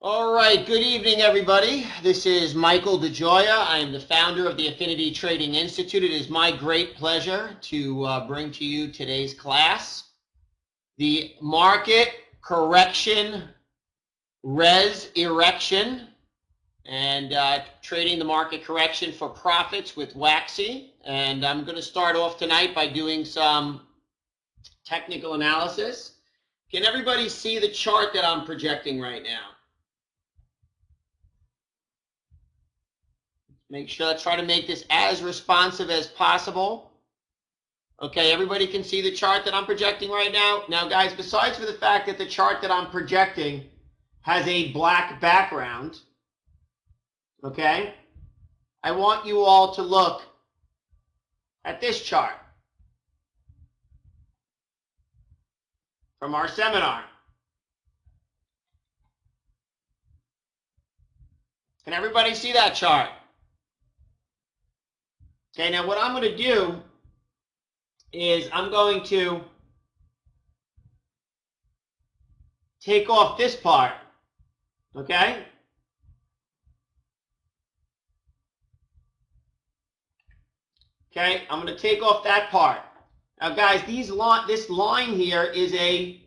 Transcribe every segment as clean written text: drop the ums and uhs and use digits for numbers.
All right, good evening, everybody. This is Michael DiGioia. I am the founder of the Affinity Trading Institute. It is my great pleasure to bring to you today's class, the Market Correction Resurrection, and trading the market correction for profits with Waxy. And I'm going to start off tonight by doing some technical analysis. Can everybody see the chart that I'm projecting right now? Make sure, let's try to make this as responsive as possible. Okay, everybody can see the chart that I'm projecting right now. Now, guys, besides for the fact that the chart that I'm projecting has a black background, okay, I want you all to look at this chart from our seminar. Can everybody see that chart? Okay, now what I'm going to do is I'm going to take off this part, okay? Okay, I'm going to take off that part. Now, guys, this line here is a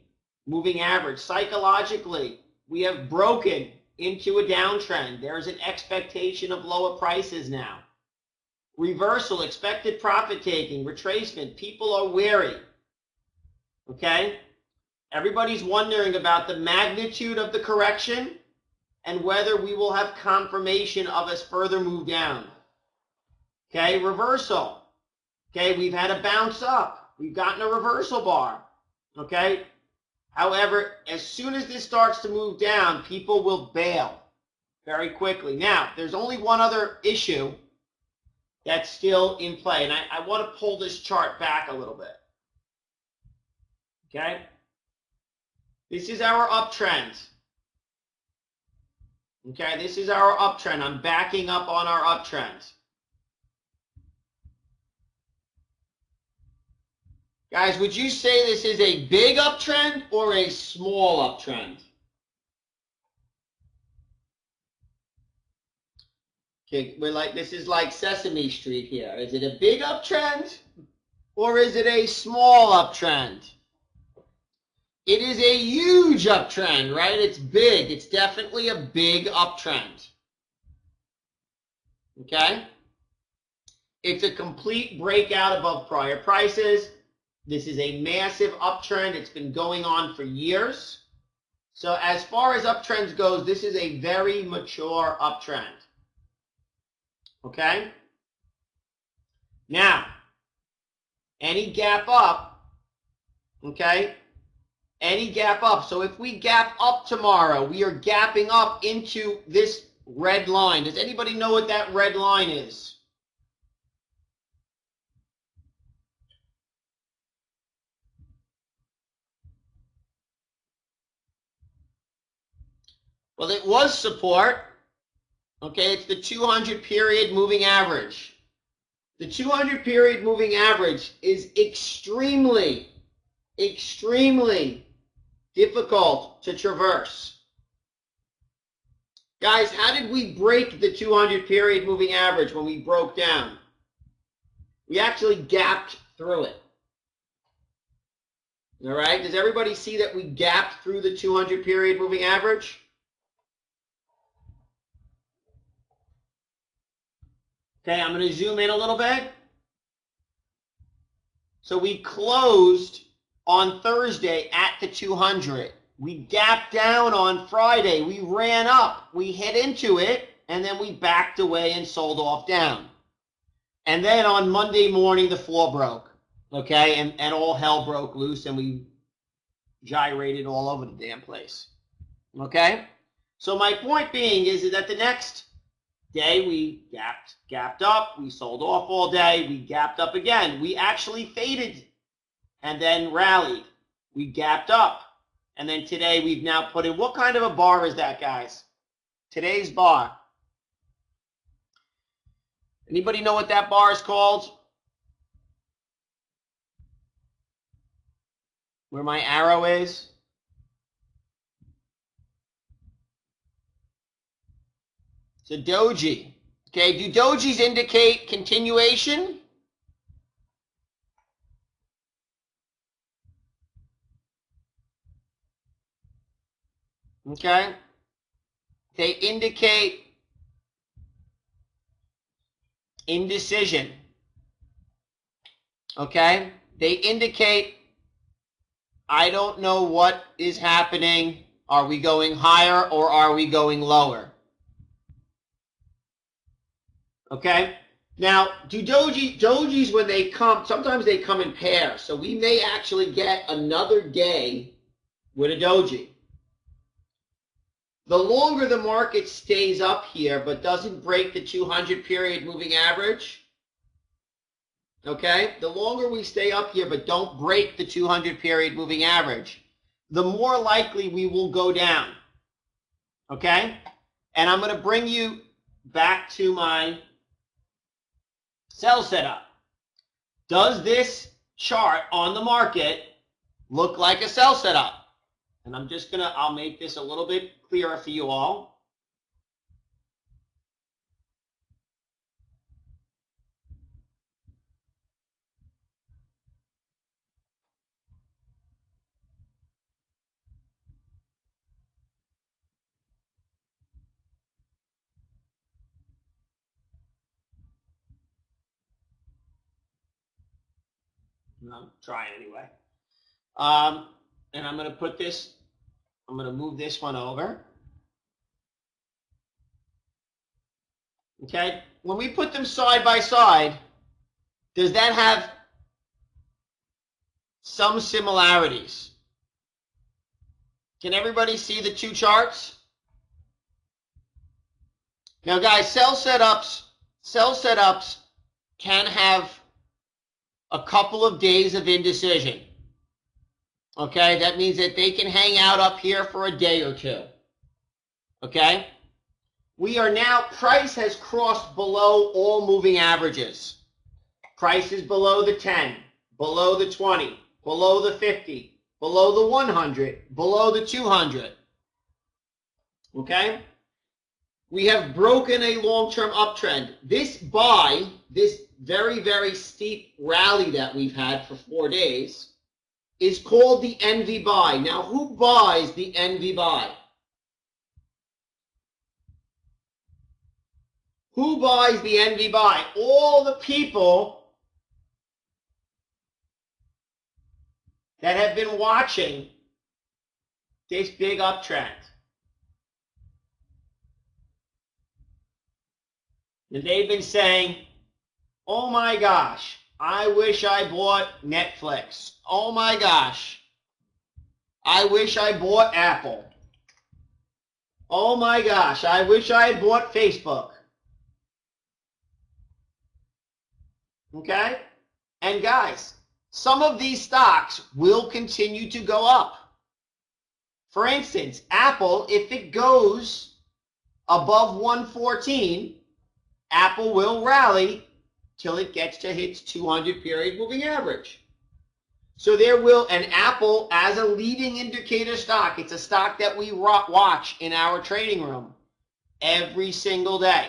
moving average. Psychologically, we have broken into a downtrend. There's an expectation of lower prices now. Reversal, expected profit taking, retracement. People are wary. Okay? Everybody's wondering about the magnitude of the correction and whether we will have confirmation of us further move down. Okay, reversal. Okay, we've had a bounce up. We've gotten a reversal bar. Okay? However, as soon as this starts to move down, people will bail very quickly. Now, there's only one other issue that's still in play. And I want to pull this chart back a little bit. Okay? This is our uptrend. Okay, this is our uptrend. I'm backing up on our uptrend. Guys, would you say this is a big uptrend or a small uptrend? Okay, this is like Sesame Street here. Is it a big uptrend or is it a small uptrend? It is a huge uptrend, right? It's big. It's definitely a big uptrend. Okay? It's a complete breakout above prior prices. This is a massive uptrend. It's been going on for years. So as far as uptrends goes, this is a very mature uptrend. Okay? Now, any gap up, okay? Any gap up. So if we gap up tomorrow, we are gapping up into this red line. Does anybody know what that red line is? Well, it was support. Okay, it's the 200 period moving average. The 200 period moving average is extremely, extremely difficult to traverse. Guys, how did we break the 200 period moving average when we broke down? We actually gapped through it. All right, does everybody see that we gapped through the 200 period moving average? Okay, I'm going to zoom in a little bit. So we closed on Thursday at the 200. We gapped down on Friday. We ran up. We hit into it, and then we backed away and sold off down. And then on Monday morning, the floor broke. Okay, and all hell broke loose, and we gyrated all over the damn place. Okay? So my point being is that the next day we gapped up, we sold off all day, we gapped up again. We actually faded and then rallied. We gapped up. And then today we've now put in, what kind of a bar is that, guys? Today's bar. Anybody know what that bar is called? Where my arrow is? It's a doji. Okay, do dojis indicate continuation? Okay. They indicate indecision. Okay? They indicate, I don't know what is happening. Are we going higher or are we going lower? Okay? Now, do dojis when they come, sometimes they come in pairs. So we may actually get another day with a doji. The longer the market stays up here but doesn't break the 200 period moving average, okay, the longer we stay up here but don't break the 200 period moving average, the more likely we will go down, okay? And I'm going to bring you back to my sell setup. Does this chart on the market look like a sell setup? And I'm just going to, I'll make this a little bit clearer for you all. I'm trying anyway. And I'm going to put this, I'm going to move this one over. Okay, when we put them side by side, does that have some similarities? Can everybody see the two charts? Now guys, sell setups can have a couple of days of indecision. Okay, that means that they can hang out up here for a day or two. Okay, we are now, price has crossed below all moving averages. Price is below the 10, below the 20, below the 50, below the 100, below the 200. Okay, we have broken a long-term uptrend. This buy, this very, very steep rally that we've had for 4 days, is called the envy buy. Now, who buys the envy buy? Who buys the envy buy? All the people that have been watching this big uptrend. And they've been saying, oh my gosh, I wish I bought Netflix. Oh my gosh, I wish I bought Apple. Oh my gosh, I wish I had bought Facebook. Okay? And guys, some of these stocks will continue to go up. For instance, Apple, if it goes above 114, Apple will rally till it gets to its 200 period moving average. So there will, and Apple as a leading indicator stock, it's a stock that we watch in our trading room every single day.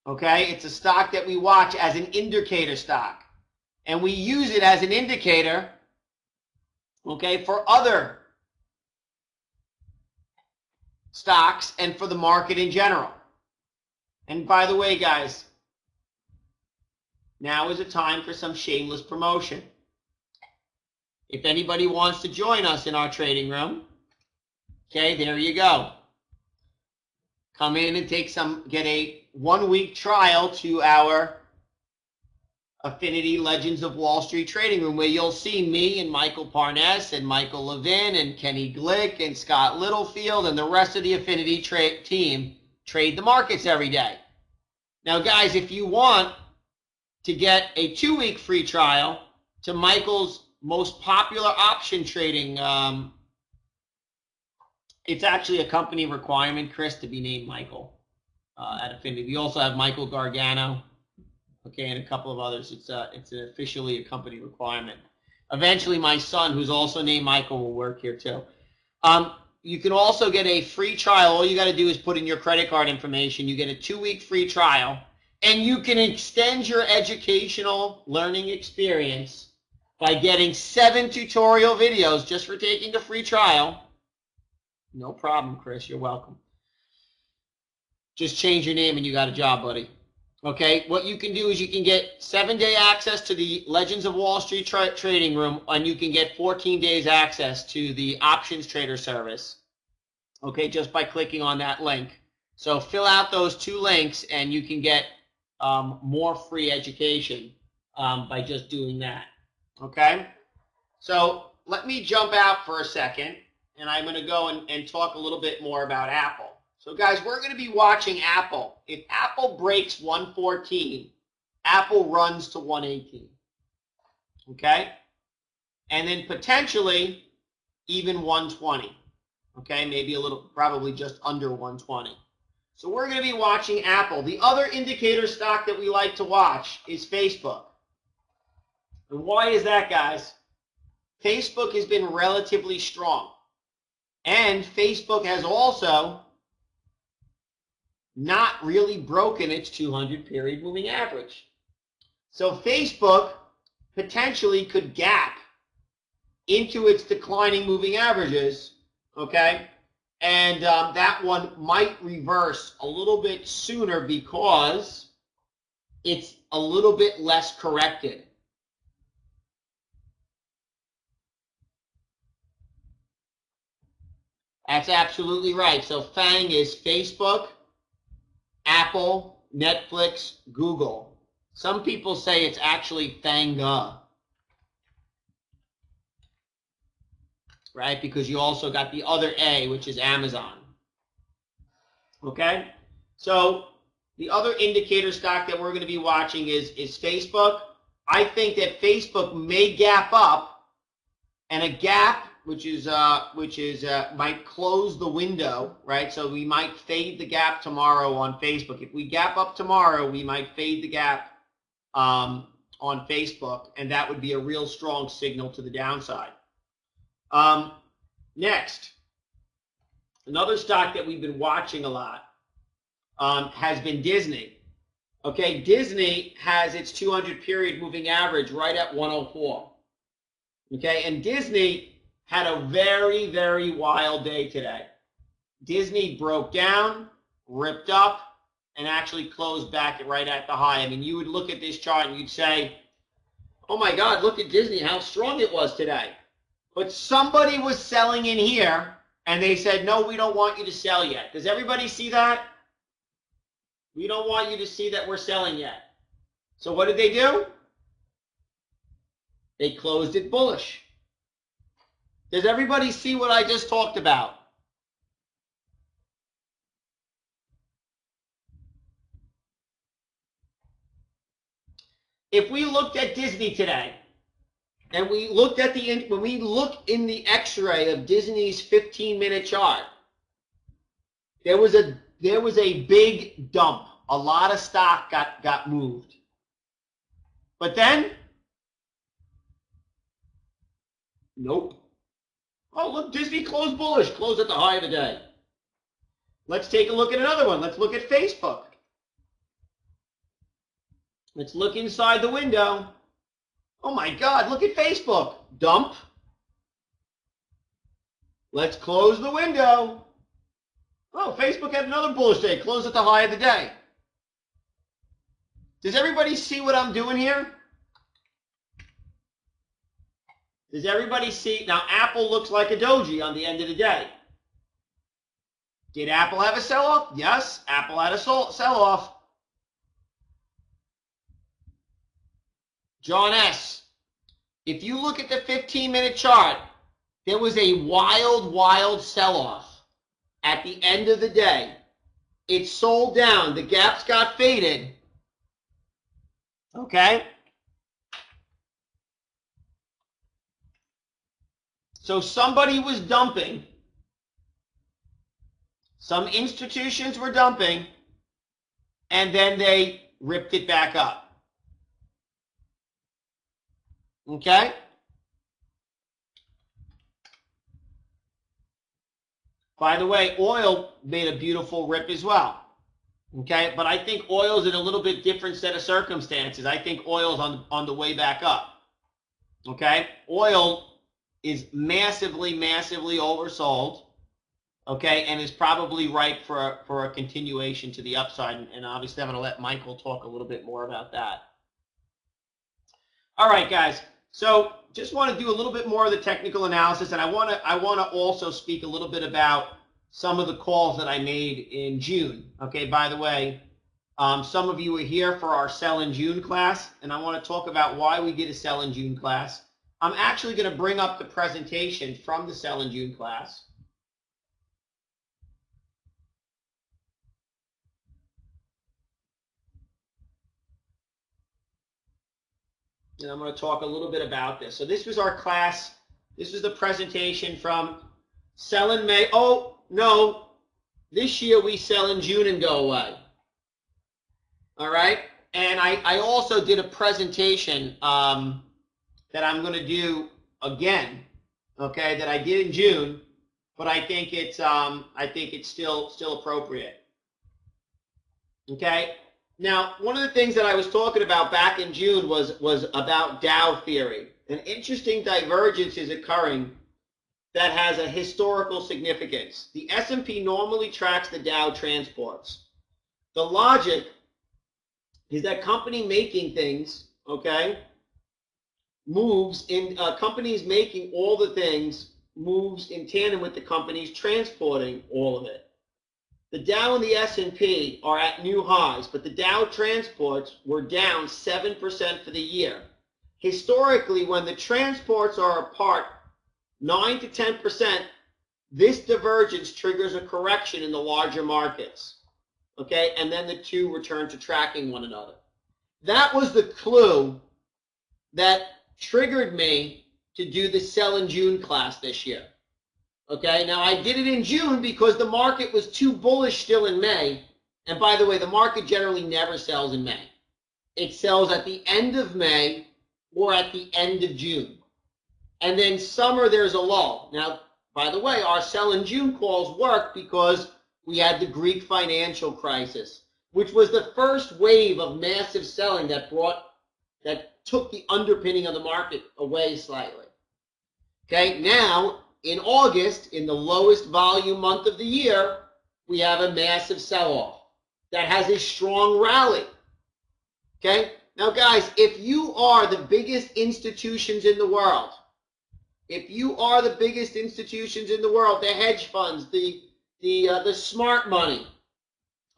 Okay, it's a stock that we watch as an indicator stock. And we use it as an indicator, okay, for other stocks and for the market in general. And by the way, guys, now is a time for some shameless promotion. If anybody wants to join us in our trading room, okay, there you go. Come in and get a 1-week trial to our Affinity Legends of Wall Street trading room, where you'll see me and Michael Parness and Michael Levin and Kenny Glick and Scott Littlefield and the rest of the Affinity team trade the markets every day. Now, guys, if you want to get a 2-week free trial to Michael's most popular option trading, it's actually a company requirement, Chris, to be named Michael at Affinity. We also have Michael Gargano, okay, and a couple of others. It's officially a company requirement. Eventually, my son, who's also named Michael, will work here too. You can also get a free trial. All you got to do is put in your credit card information. You get a 2-week free trial, and you can extend your educational learning experience by getting 7 tutorial videos just for taking the free trial. No problem, Chris. You're welcome. Just change your name and you got a job, buddy. Okay, what you can do is you can get 7-day access to the Legends of Wall Street trading room, and you can get 14 days access to the options trader service. Okay, just by clicking on that link. So fill out those 2 links and you can get more free education by just doing that. Okay, so let me jump out for a second, and I'm going to go and talk a little bit more about Apple. So guys, we're going to be watching Apple. If Apple breaks 114, Apple runs to 118. Okay? And then potentially even 120. Okay? Maybe a little, probably just under 120. So we're going to be watching Apple. The other indicator stock that we like to watch is Facebook. And why is that, guys? Facebook has been relatively strong. And Facebook has also not really broken its 200 period moving average. So Facebook potentially could gap into its declining moving averages, okay? And that one might reverse a little bit sooner because it's a little bit less corrected. That's absolutely right. So FANG is Facebook, Apple, Netflix, Google. Some people say it's actually FANGA, right? Because you also got the other A, which is Amazon. Okay? So the other indicator stock that we're going to be watching is Facebook. I think that Facebook may gap up, and a gap which might close the window, right? So we might fade the gap tomorrow on Facebook. If we gap up tomorrow, we might fade the gap on Facebook, and that would be a real strong signal to the downside. Next, another stock that we've been watching a lot has been Disney. Okay, Disney has its 200 period moving average right at 104. Okay, and Disney had a very, very wild day today. Disney broke down, ripped up, and actually closed back right at the high. I mean, you would look at this chart and you'd say, oh my God, look at Disney, how strong it was today. But somebody was selling in here, and they said, no, we don't want you to sell yet. Does everybody see that? We don't want you to see that we're selling yet. So what did they do? They closed it bullish. Does everybody see what I just talked about? If we looked at Disney today, and we looked at when we look in the X-ray of Disney's 15-minute chart, there was a big dump. A lot of stock got moved. But then, nope. Oh, look, Disney closed bullish, closed at the high of the day. Let's take a look at another one. Let's look at Facebook. Let's look inside the window. Oh my God, look at Facebook. Dump. Let's close the window. Oh, Facebook had another bullish day, closed at the high of the day. Does everybody see what I'm doing here? Does everybody see? Now, Apple looks like a doji on the end of the day. Did Apple have a sell-off? Yes, Apple had a sell-off. John S., if you look at the 15-minute chart, there was a wild, wild sell-off at the end of the day. It sold down. The gaps got faded. Okay? So somebody was dumping. Some institutions were dumping, and then they ripped it back up. Okay? By the way, oil made a beautiful rip as well. Okay, but I think oil's in a little bit different set of circumstances. I think oil's on the way back up. Okay, oil is massively oversold. Okay, and is probably ripe for a continuation to the upside. And obviously, I'm going to let Michael talk a little bit more about that. All right, guys. So just want to do a little bit more of the technical analysis, and I want to also speak a little bit about some of the calls that I made in June. Okay, by the way, some of you are here for our Sell in June class, and I want to talk about why we did a Sell in June class. I'm actually going to bring up the presentation from the Sell in June class. And I'm going to talk a little bit about this. So this was our class. This was the presentation from Sell in May. Oh, no. This year we sell in June and go away. All right? And I also did a presentation that I'm going to do again, okay, that I did in June, but I think it's still appropriate. Okay? Now, one of the things that I was talking about back in June was about Dow theory. An interesting divergence is occurring that has a historical significance. The S&P normally tracks the Dow transports. The logic is that company making things, okay, moves in, companies making all the things moves in tandem with the companies transporting all of it. The Dow and the S&P are at new highs, but the Dow transports were down 7% for the year. Historically, when the transports are apart 9 to 10%, this divergence triggers a correction in the larger markets. Okay, and then the two return to tracking one another. That was the clue that triggered me to do the Sell in June class this year. Okay, now I did it in June because the market was too bullish still in May. And by the way, the market generally never sells in May. It sells at the end of May or at the end of June. And then summer, there's a lull. Now, by the way, our Sell in June calls work because we had the Greek financial crisis, which was the first wave of massive selling that took the underpinning of the market away slightly. Okay, now in August, in the lowest volume month of the year, we have a massive sell-off that has a strong rally. Okay, now guys, if you are the biggest institutions in the world, the hedge funds, the smart money,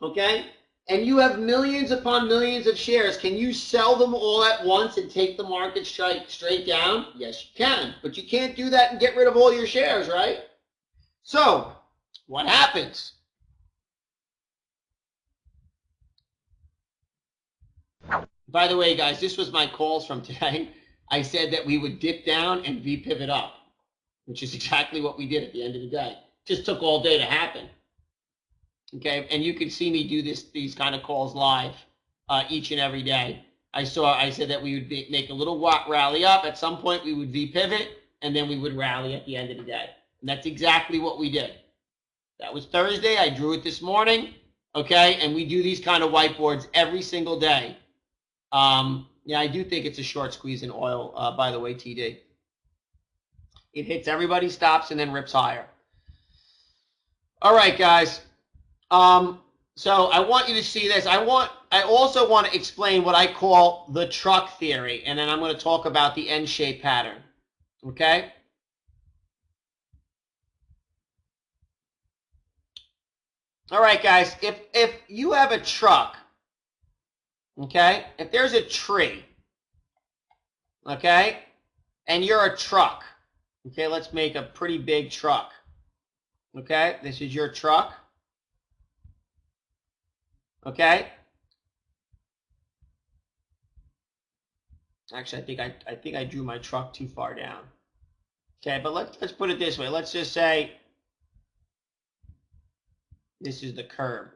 okay, and you have millions upon millions of shares, can you sell them all at once and take the market straight down? Yes, you can, but you can't do that and get rid of all your shares, right? So, what happens? By the way, guys, this was my calls from today. I said that we would dip down and V-pivot up, which is exactly what we did at the end of the day. Just took all day to happen. Okay, and you can see me do these kind of calls live each and every day. I said that we would make a little rally up. At some point, we would V-pivot, and then we would rally at the end of the day. And that's exactly what we did. That was Thursday. I drew it this morning. Okay, and we do these kind of whiteboards every single day. Yeah, I do think it's a short squeeze in oil, by the way, TD. It hits everybody, stops, and then rips higher. All right, guys. So I want you to see this. I also want to explain what I call the truck theory, and then I'm going to talk about the N-shaped pattern. Okay? All right, guys. If you have a truck, okay, if there's a tree, okay, and you're a truck, okay, let's make a pretty big truck. Okay, this is your truck. Okay. Actually, I think I drew my truck too far down. Okay, but let's put it this way. Let's just say this is the curb.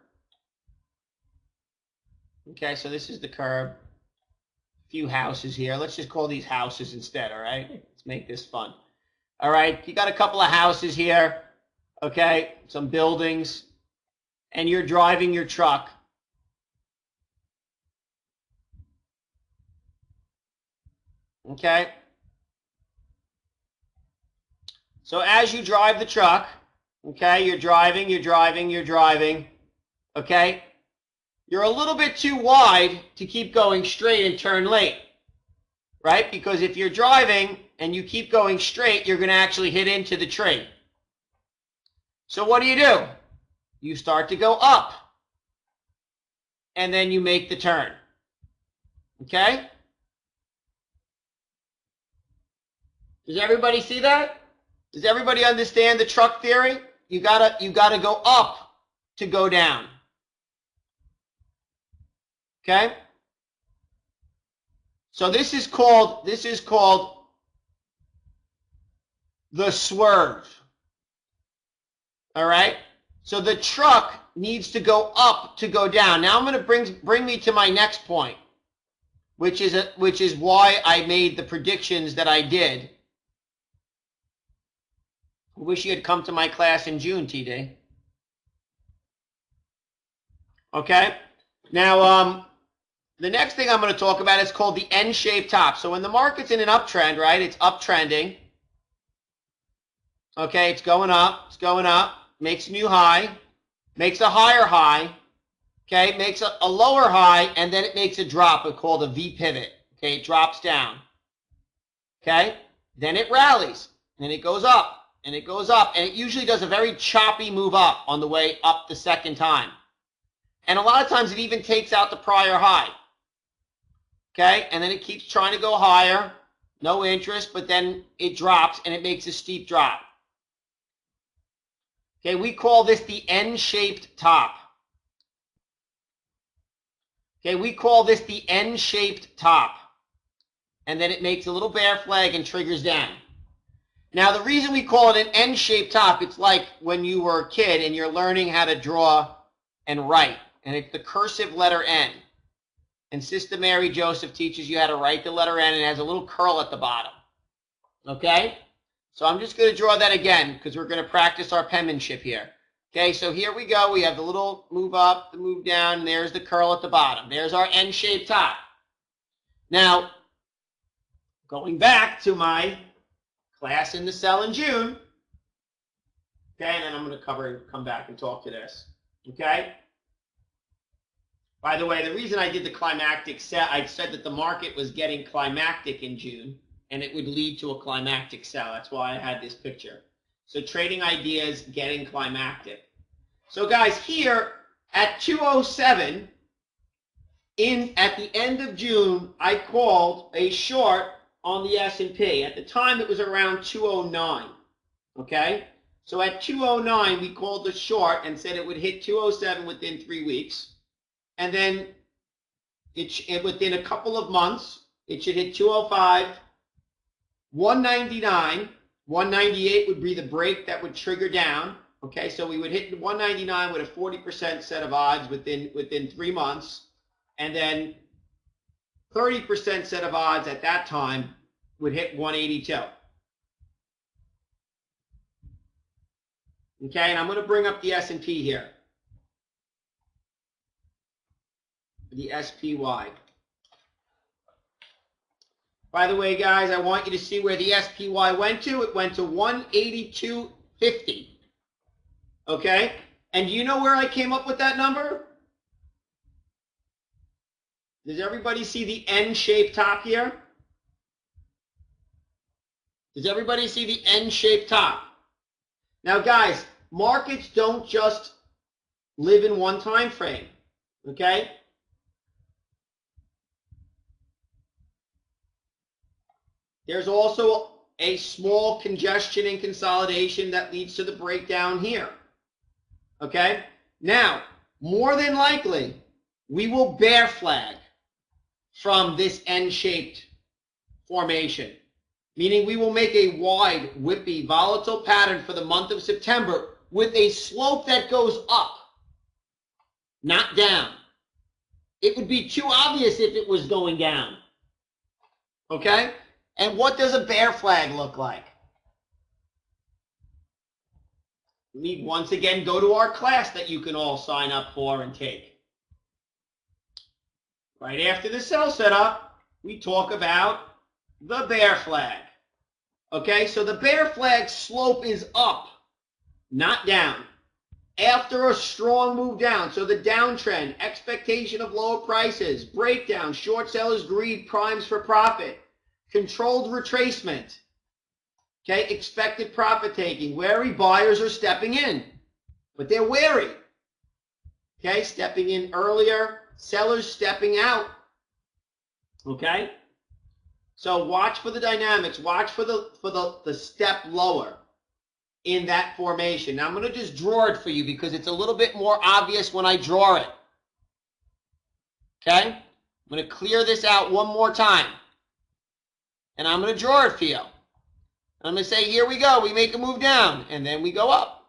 Okay, so this is the curb. A few houses here. Let's just call these houses instead, all right? Let's make this fun. All right, you got a couple of houses here. okay, some buildings, and you're driving your truck. Okay? So as you drive the truck, okay, you're driving, okay? You're a little bit too wide to keep going straight and turn late, right? Because if you're driving and you keep going straight, you're going to actually hit into the tree. So what do? You start to go up, and then you make the turn, okay? Does everybody see that? Does everybody understand the truck theory? You gotta go up to go down. Okay? So this is called the swerve. All right? So the truck needs to go up to go down. Now I'm going to bring me to my next point, which is why I made the predictions that I did. I wish you had come to my class in June, TD. Okay? Now, the next thing I'm going to talk about is called the N-shaped top. So when the market's in an uptrend, right, it's uptrending. Okay, it's going up, makes a new high, makes a higher high, okay, makes a lower high, and then it makes a drop, it's called a V-pivot. Okay, it drops down. Okay, then it rallies, and it goes up, and it goes up, and it usually does a very choppy move up on the way up the second time. And a lot of times it even takes out the prior high. Okay, and then it keeps trying to go higher, no interest, but then it drops and it makes a steep drop. Okay, we call this the N-shaped top. Okay, we call this the N-shaped top. And then it makes a little bear flag and triggers down. Now, the reason we call it an N-shaped top, it's like when you were a kid and you're learning how to draw and write. And it's the cursive letter N. And Sister Mary Joseph teaches you how to write the letter N, and it has a little curl at the bottom. Okay? So I'm just going to draw that again because we're going to practice our penmanship here. Okay, so here we go. We have the little move up, the move down, and there's the curl at the bottom. There's our N-shaped top. Now, going back to my class in the cell in June, okay, and then I'm going to come back and talk to this. Okay? By the way, the reason I did the climactic set, I said that the market was getting climactic in June, and it would lead to a climactic sell. That's why I had this picture. So trading ideas getting climactic. So guys, here at 207, at the end of June, I called a short on the S&P. At the time, it was around 209. Okay? So at 209, we called the short and said it would hit 207 within 3 weeks. And then within a couple of months, it should hit 205, 199, 198 would be the break that would trigger down. Okay, so we would hit 199 with a 40% set of odds within 3 months, and then 30% set of odds at that time would hit 182. Okay, and I'm going to bring up the S&P here. The SPY. By the way, guys, I want you to see where the SPY went to. It went to 182.50. Okay? And do you know where I came up with that number? Does everybody see the N-shaped top here? Does everybody see the N-shaped top? Now, guys, markets don't just live in one time frame. Okay? There's also a small congestion and consolidation that leads to the breakdown here. Okay? Now, more than likely, we will bear flag from this N-shaped formation, meaning we will make a wide, whippy, volatile pattern for the month of September with a slope that goes up, not down. It would be too obvious if it was going down. Okay? And what does a bear flag look like? We once again go to our class that you can all sign up for and take. Right after the sell setup, we talk about the bear flag. Okay, so the bear flag slope is up, not down. After a strong move down, so the downtrend, expectation of lower prices, breakdown, short sellers greed, primes for profit, controlled retracement. Okay, expected profit taking. Wary buyers are stepping in, but they're wary. Okay, stepping in earlier, sellers stepping out. Okay, so watch for the dynamics. Watch for the step lower in that formation. Now I'm going to just draw it for you because it's a little bit more obvious when I draw it. Okay, I'm going to clear this out one more time, and I'm going to draw it for you. I'm going to say, here we go. We make a move down, and then we go up.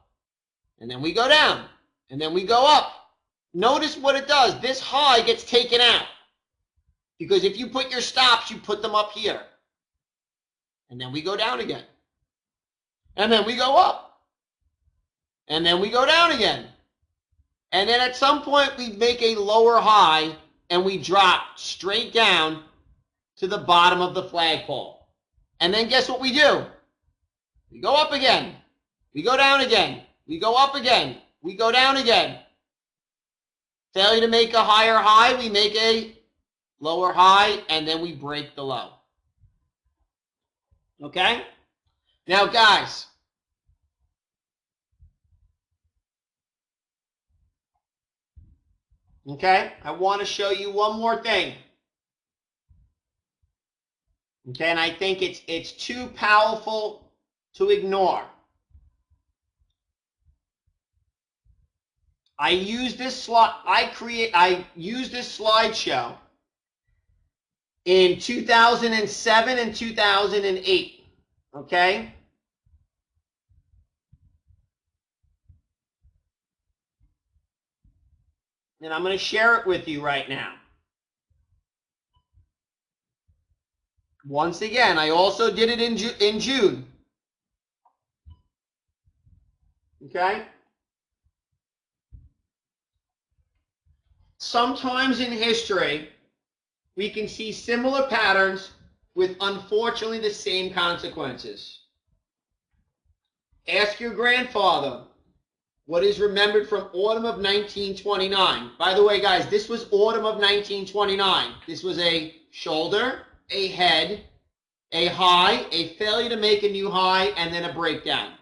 And then we go down. And then we go up. Notice what it does. This high gets taken out. Because if you put your stops, you put them up here. And then we go down again. And then we go up. And then we go down again. And then at some point, we make a lower high, and we drop straight down to the bottom of the flagpole. And then guess what we do? We go up again. We go down again. We go up again. We go down again. Failure to make a higher high, we make a lower high, and then we break the low. Okay? Now, guys, okay, I want to show you one more thing. Okay, and I think it's too powerful to ignore. I used this slideshow in 2007 and 2008. Okay? And I'm going to share it with you right now. Once again, I also did it in June. Okay? Sometimes in history, we can see similar patterns with unfortunately the same consequences. Ask your grandfather what is remembered from autumn of 1929. By the way, guys, this was autumn of 1929. This was a shoulder, a head, a high, a failure to make a new high, and then a breakdown.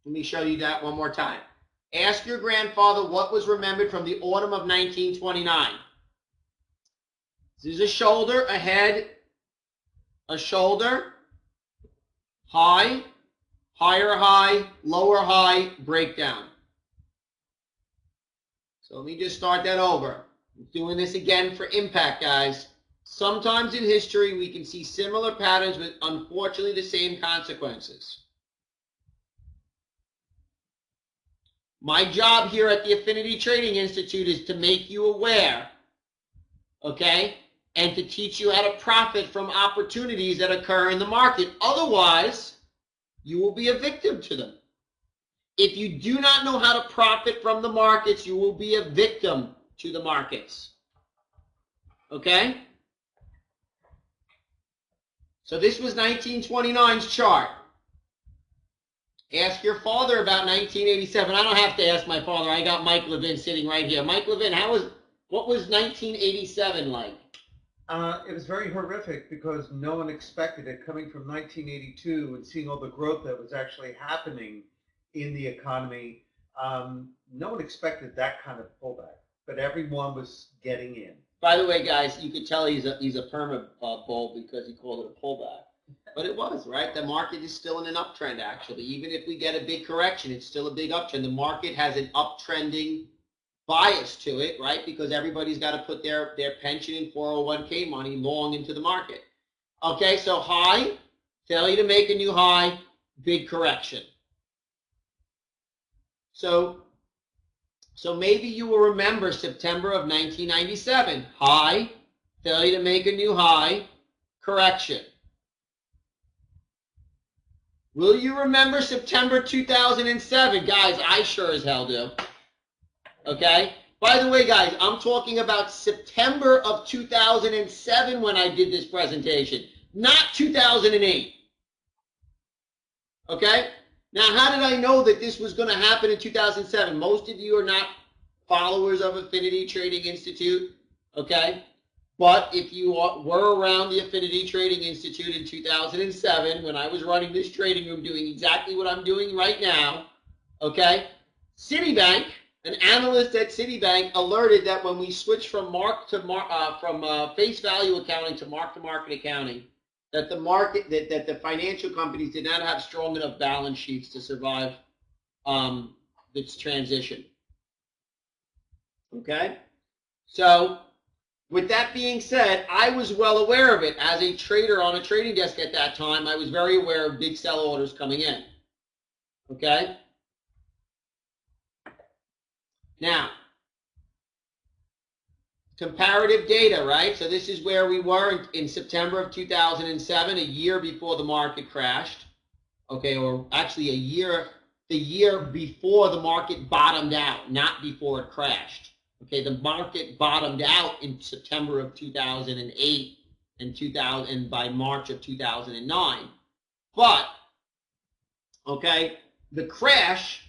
Let me show you that one more time. Ask your grandfather what was remembered from the autumn of 1929. This is a shoulder, a head, a shoulder, high, higher high, lower high, breakdown. So let me just start that over. I'm doing this again for impact, guys. Sometimes in history, we can see similar patterns with unfortunately the same consequences. My job here at the Affinity Trading Institute is to make you aware, okay, and to teach you how to profit from opportunities that occur in the market. Otherwise, you will be a victim to them. If you do not know how to profit from the markets, you will be a victim to the markets. Okay? So this was 1929's chart. Ask your father about 1987. I don't have to ask my father. I got Mike Levin sitting right here. Mike Levin, what was 1987 like? It was very horrific because no one expected it, coming from 1982 and seeing all the growth that was actually happening in the economy. No one expected that kind of pullback, but everyone was getting in. By the way, guys, you could tell he's a perma bull because he called it a pullback. But it was, right? The market is still in an uptrend, actually. Even if we get a big correction, it's still a big uptrend. The market has an uptrending bias to it, right? Because everybody's got to put their pension and 401k money long into the market. Okay, so high, failure to make a new high, big correction. So maybe you will remember September of 1997. High, failure to make a new high, correction. Will you remember September 2007? Guys, I sure as hell do. Okay? By the way, guys, I'm talking about September of 2007 when I did this presentation, not 2008. Okay? Now, how did I know that this was going to happen in 2007? Most of you are not followers of Affinity Trading Institute, okay? But if you were around the Affinity Trading Institute in 2007, when I was running this trading room doing exactly what I'm doing right now, okay, Citibank, an analyst at Citibank, alerted that when we switched from face value accounting to mark-to-market accounting, that the financial companies did not have strong enough balance sheets to survive this transition. Okay, so with that being said, I was well aware of it as a trader on a trading desk at that time. I was very aware of big sell orders coming in. Okay, now comparative data, right? So this is where we were in September of 2007, a year before the market crashed. Okay, or actually the year before the market bottomed out, not before it crashed. Okay, the market bottomed out in September of 2008 and by March of 2009. But, okay, the crash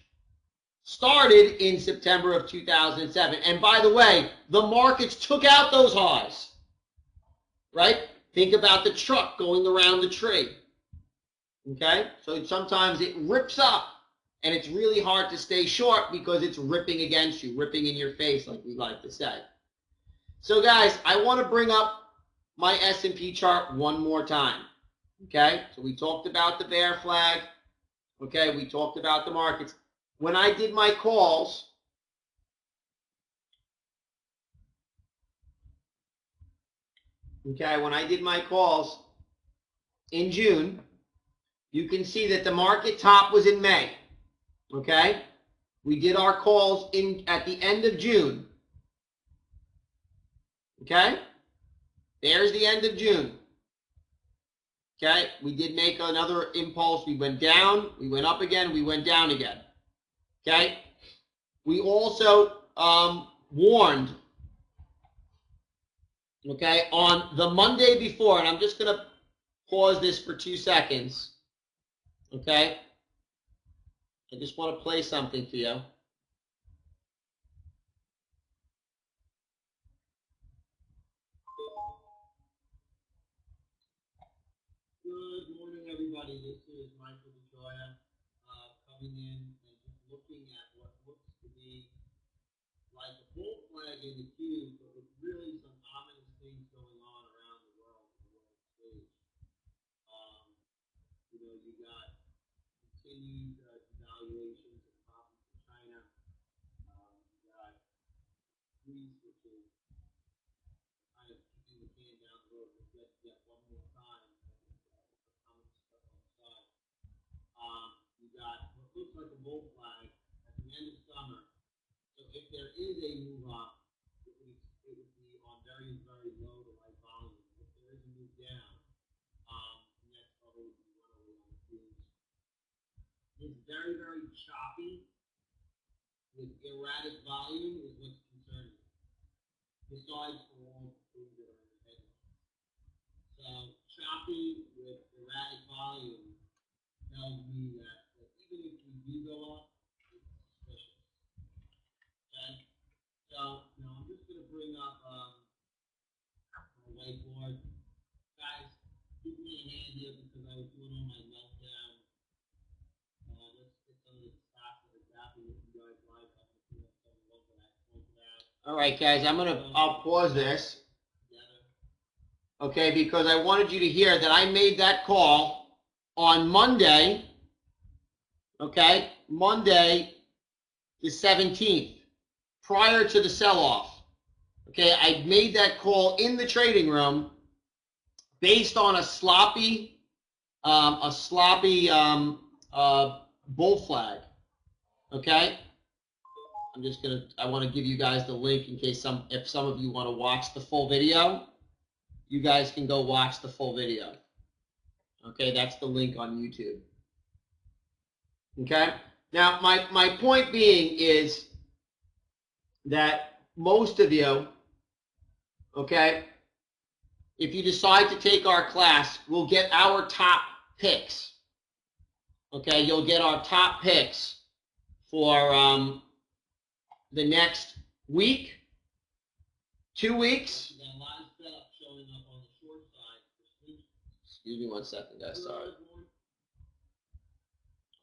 started in September of 2007. And by the way, the markets took out those highs, right? Think about the truck going around the tree. Okay, so sometimes it rips up. And it's really hard to stay short because it's ripping against you, ripping in your face, like we like to say. So, guys, I want to bring up my S&P chart one more time. Okay, so we talked about the bear flag. Okay, we talked about the markets. When I did my calls, in June, you can see that the market top was in May. Okay, we did our calls at the end of June. Okay, there's the end of June. Okay, we did make another impulse. We went down, we went up again, we went down again. Okay, we also warned, okay, on the Monday before, and I'm just going to pause this for 2 seconds. Okay, I just want to play something for you. Good morning, everybody. This is Michael DiGioia coming in and just looking at what looks to be like a bull flag in the queue, but with really some ominous things going on around the world, the world stage. You got continued devaluations and problems in China. You got Greece, which is kind of kicking the can down the road yet one more time. You got what looks like a bull flag at the end of summer. So if there is a move up, it would be on very, very low to light volume. If there is a move down, the next level would be 101 cruise. It's very, very choppy with erratic volume is what's concerning me. Besides for all the things that are in the headlines. So choppy with erratic volume tells me that even if we do go up, it's suspicious. Okay? So now I'm just going to bring up my whiteboard. Guys, give me a hand here because I was doing all my meltdown. Let's get some of the stocks that are gapping with you guys live. I'm going to put up some of what I pointed out. All right, guys, I'll pause this. Okay, because I wanted you to hear that I made that call on Monday. Okay, Monday the 17th, prior to the sell-off. Okay, I made that call in the trading room based on a sloppy bull flag. Okay, I want to give you guys the link in case if some of you want to watch the full video, you guys can go watch the full video. Okay, that's the link on YouTube. Okay? Now, my point being is that most of you, okay, if you decide to take our class, we'll get our top picks. Okay, you'll get our top picks for the next week, 2 weeks. Excuse me one second, guys. Sorry.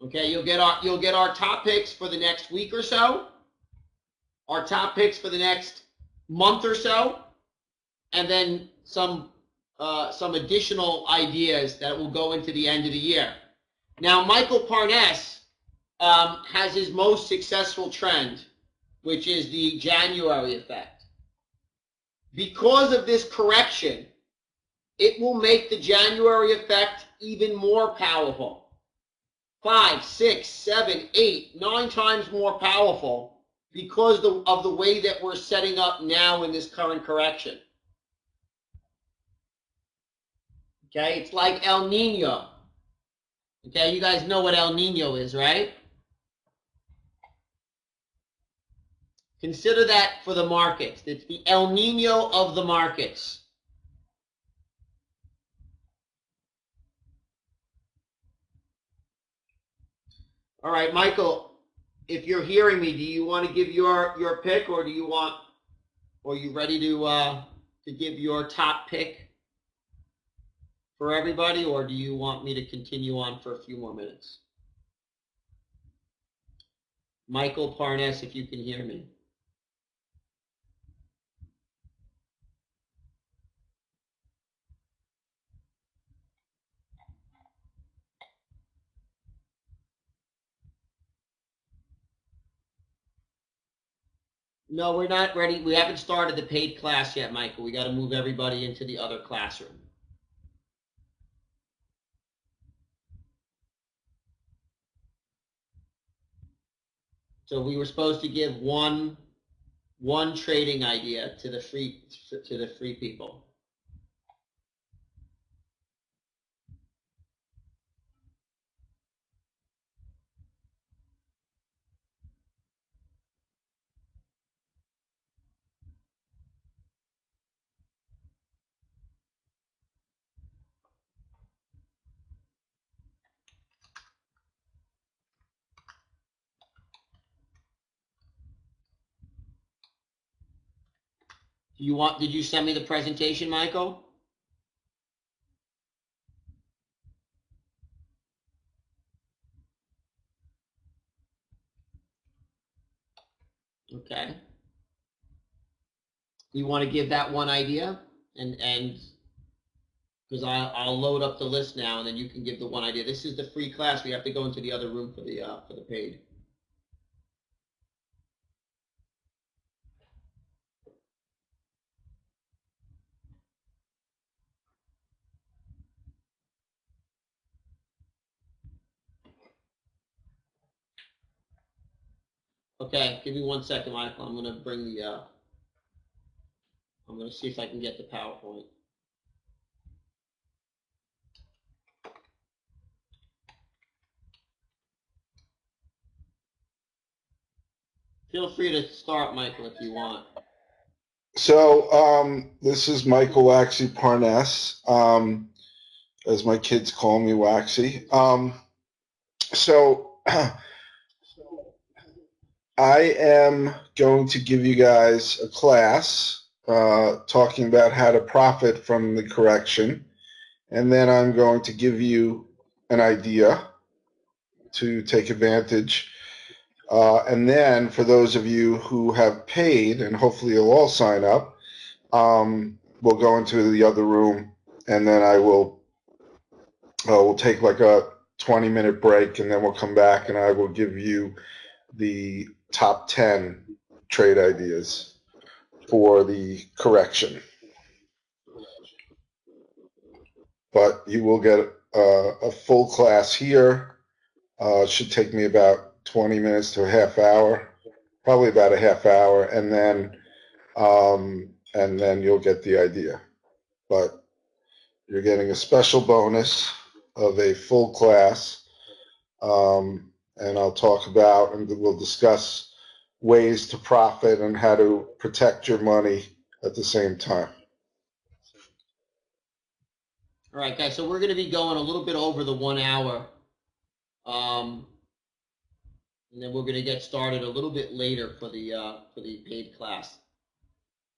Okay, you'll get our top picks for the next week or so, our top picks for the next month or so, and then some additional ideas that will go into the end of the year. Now, Michael Parness has his most successful trend, which is the January effect. Because of this correction, it will make the January effect even more powerful. 5, 6, 7, 8, 9 times more powerful because of the way that we're setting up now in this current correction. Okay, it's like El Nino. Okay, you guys know what El Nino is, right? Consider that for the markets. It's the El Nino of the markets. All right, Michael, if you're hearing me, do you want to give your pick, or are you ready to give your top pick for everybody, or do you want me to continue on for a few more minutes? Michael Parness, if you can hear me. No, we're not ready. We haven't started the paid class yet, Michael. We got to move everybody into the other classroom. So we were supposed to give one trading idea to the free people. Did you send me the presentation, Michael? Okay. You want to give that one idea, and because I'll load up the list now, and then you can give the one idea. This is the free class. We have to go into the other room for the paid. Okay, give me 1 second, Michael. I'm going to bring I'm going to see if I can get the PowerPoint. Feel free to start, Michael, if you want. So this is Michael Waxy Parness, as my kids call me, Waxy. So I am going to give you guys a class talking about how to profit from the correction, and then I'm going to give you an idea to take advantage. And then for those of you who have paid, and hopefully you'll all sign up, we'll go into the other room, and then we'll take like a 20-minute break, and then we'll come back, and I will give you the top 10 trade ideas for the correction. But you will get a full class here. It should take me about 20 minutes to a half hour, probably about a half hour, and then you'll get the idea. But you're getting a special bonus of a full class, and I'll talk about and we'll discuss ways to profit and how to protect your money at the same time. All right, guys, so we're going to be going a little bit over the 1 hour. And then we're going to get started a little bit later for the paid class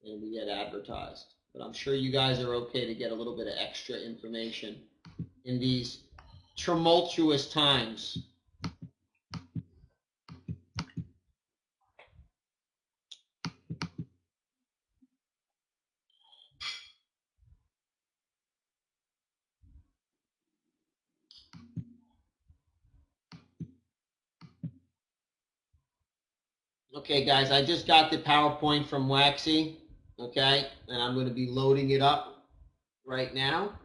than we had advertised. But I'm sure you guys are okay to get a little bit of extra information in these tumultuous times. Okay, guys, I just got the PowerPoint from Waxy, okay, and I'm going to be loading it up right now.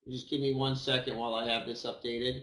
Just give me 1 second while I have this updated.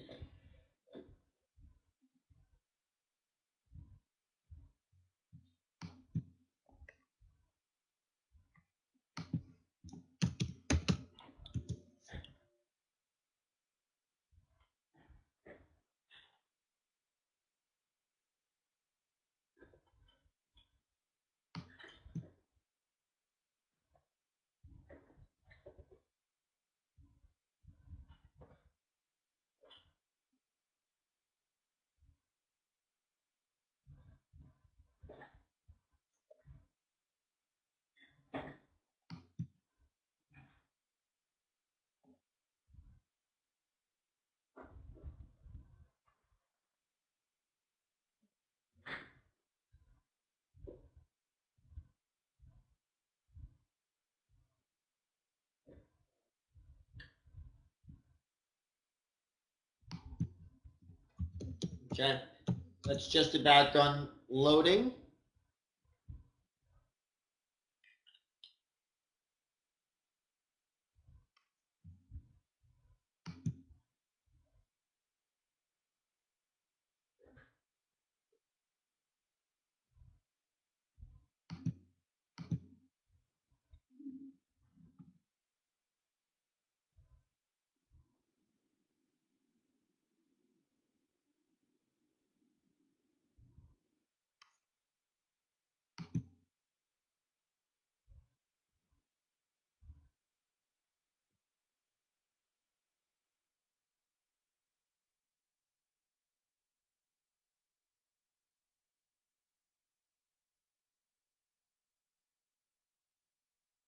Okay, that's just about done loading.